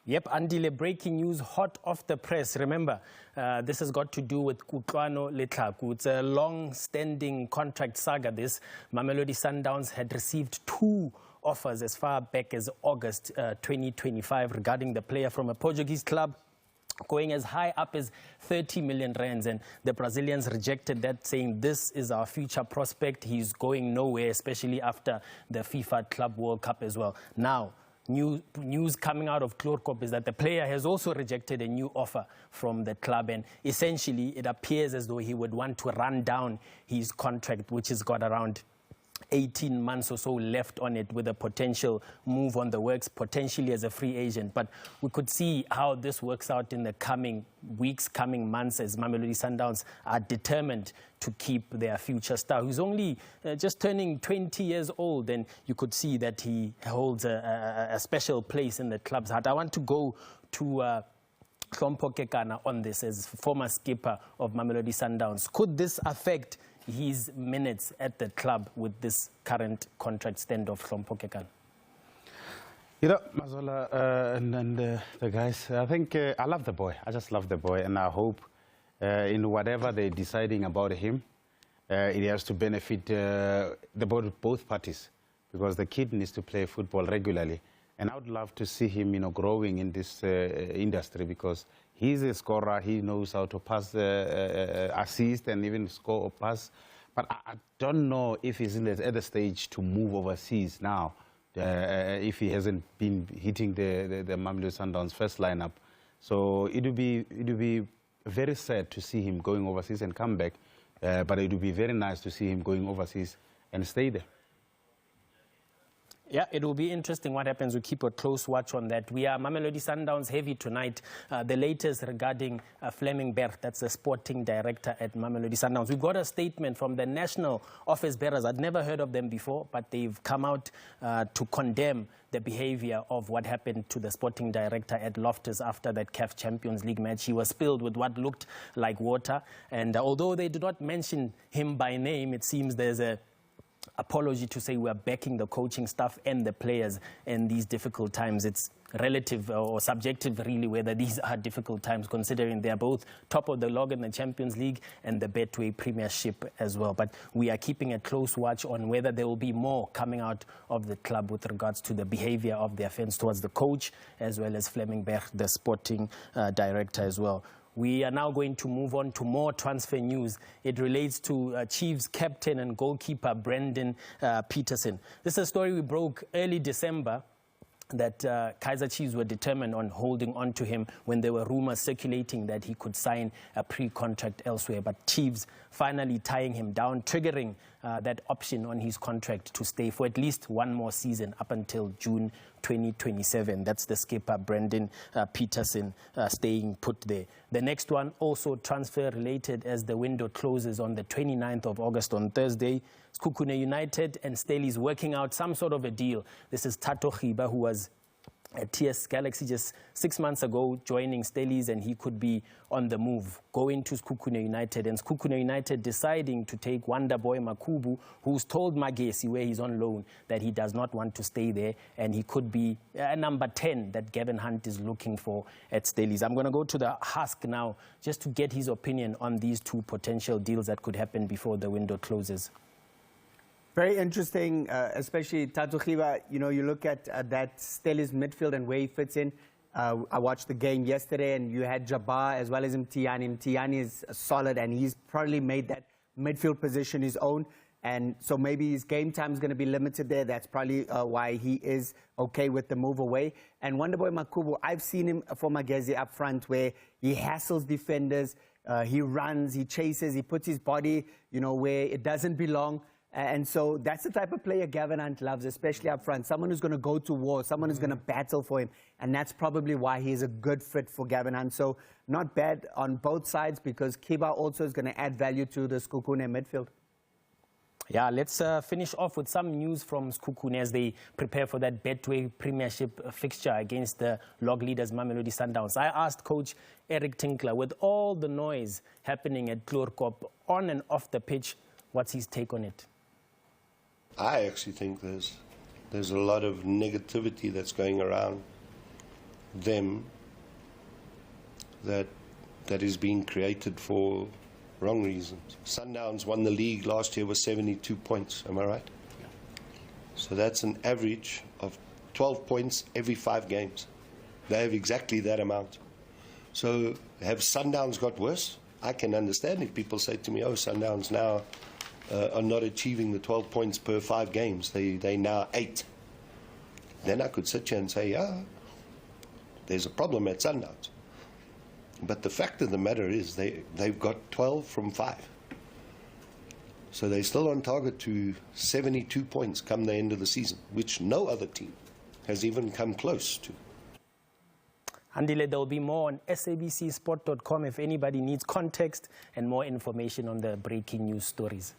Yep, Andile, breaking news hot off the press. Remember, this has got to do with Kutlwano Letlaku. It's a long-standing contract saga, this. Mamelodi Sundowns had received 2 offers as far back as August 2025 regarding the player from a Portuguese club, going as high up as 30 million rands, and the Brazilians rejected that, saying this is our future prospect. He's going nowhere, especially after the FIFA Club World Cup as well. Now, news coming out of Kloorkop is that the player has also rejected a new offer from the club, and essentially it appears as though he would want to run down his contract, which has got around 18 months or so left on it, with a potential move on the works, potentially as a free agent. But we could see how this works out in the coming weeks, coming months, as Mamelodi Sundowns are determined to keep their future star, who's only just turning 20 years old, and you could see that he holds a special place in the club's heart. I want to go to Hlompho Kekana on this as former skipper of Mamelodi Sundowns. Could this affect his minutes at the club with this current contract standoff from Hlompho? You know, Mazola and the guys, I think I love the boy. I just love the boy, and I hope in whatever they're deciding about him, it has to benefit both parties, because the kid needs to play football regularly. And I would love to see him, you know, growing in this industry, because he's a scorer. He knows how to pass, assist, and even score or pass. But I don't know if he's at the stage to move overseas now, if he hasn't been hitting the Mamelodi Sundowns first lineup. So it would be very sad to see him going overseas and come back. But it would be very nice to see him going overseas and stay there. Yeah, it will be interesting what happens. We keep a close watch on that. We are Mamelodi Sundowns heavy tonight. The latest regarding Fleming Berg, that's the sporting director at Mamelodi Sundowns. We got a statement from the national office bearers. I'd never heard of them before, but they've come out to condemn the behavior of what happened to the sporting director at Loftus after that CAF Champions League match. He was spilled with what looked like water. And although they do not mention him by name, it seems there's a apology to say we are backing the coaching staff and the players in these difficult times. It's relative or subjective, really, whether these are difficult times, considering they are both top of the log in the Champions League and the Betway Premiership as well. But we are keeping a close watch on whether there will be more coming out of the club with regards to the behavior of their fans towards the coach, as well as Fleming Berg, the sporting director as well. We are now going to move on to more transfer news. It relates to Chiefs captain and goalkeeper Brendan Peterson. This is a story we broke early December, that Kaizer Chiefs were determined on holding on to him when there were rumors circulating that he could sign a pre-contract elsewhere. But Chiefs finally tying him down, triggering that option on his contract to stay for at least one more season up until June 2027. That's the skipper, Brendan Peterson, staying put there. The next one, also transfer-related, as the window closes on the 29th of August on Thursday. Sekhukhune United and Staley's working out some sort of a deal. This is Thato Khiba, who was at TS Galaxy just 6 months ago, joining Staley's, and he could be on the move, going to Sekhukhune United. And Sekhukhune United deciding to take Wonderboy Makubu, who's told Magesi, where he's on loan, that he does not want to stay there, and he could be a number 10 that Gavin Hunt is looking for at Staley's. I'm going to go to the Husk now, just to get his opinion on these 2 potential deals that could happen before the window closes. Very interesting, especially Thato Khiba. You know, you look at that Stelli's midfield and where he fits in. I watched the game yesterday, and you had Jabbar as well as Mtiani. Mtiani is solid, and he's probably made that midfield position his own. And so maybe his game time is going to be limited there. That's probably why he is okay with the move away. And Wonderboy Makubu, I've seen him for Magezi up front, where he hassles defenders, he runs, he chases, he puts his body, you know, where it doesn't belong. And so that's the type of player Gavin Hunt loves, especially up front. Someone who's going to go to war, someone who's going to battle for him. And that's probably why he's a good fit for Gavin Hunt. So not bad on both sides, because Khiba also is going to add value to the Sekhukhune midfield. Yeah, let's finish off with some news from Sekhukhune as they prepare for that Betway Premiership fixture against the log leaders Mamelodi Sundowns. I asked Coach Eric Tinkler, with all the noise happening at Kloorkop on and off the pitch, what's his take on it? I actually think there's a lot of negativity that's going around. them that is being created for wrong reasons. Sundowns won the league last year with 72 points, am I right? Yeah. So that's an average of 12 points every 5 games. They have exactly that amount. So have Sundowns got worse? I can understand if people say to me, oh, Sundowns now are not achieving the 12 points per 5 games. They now 8. Then I could sit here and say, yeah, there's a problem at Sundowns. But the fact of the matter is they've got 12 from 5. So they're still on target to 72 points come the end of the season, which no other team has even come close to. Andile, there will be more on sabcsport.com if anybody needs context and more information on the breaking news stories.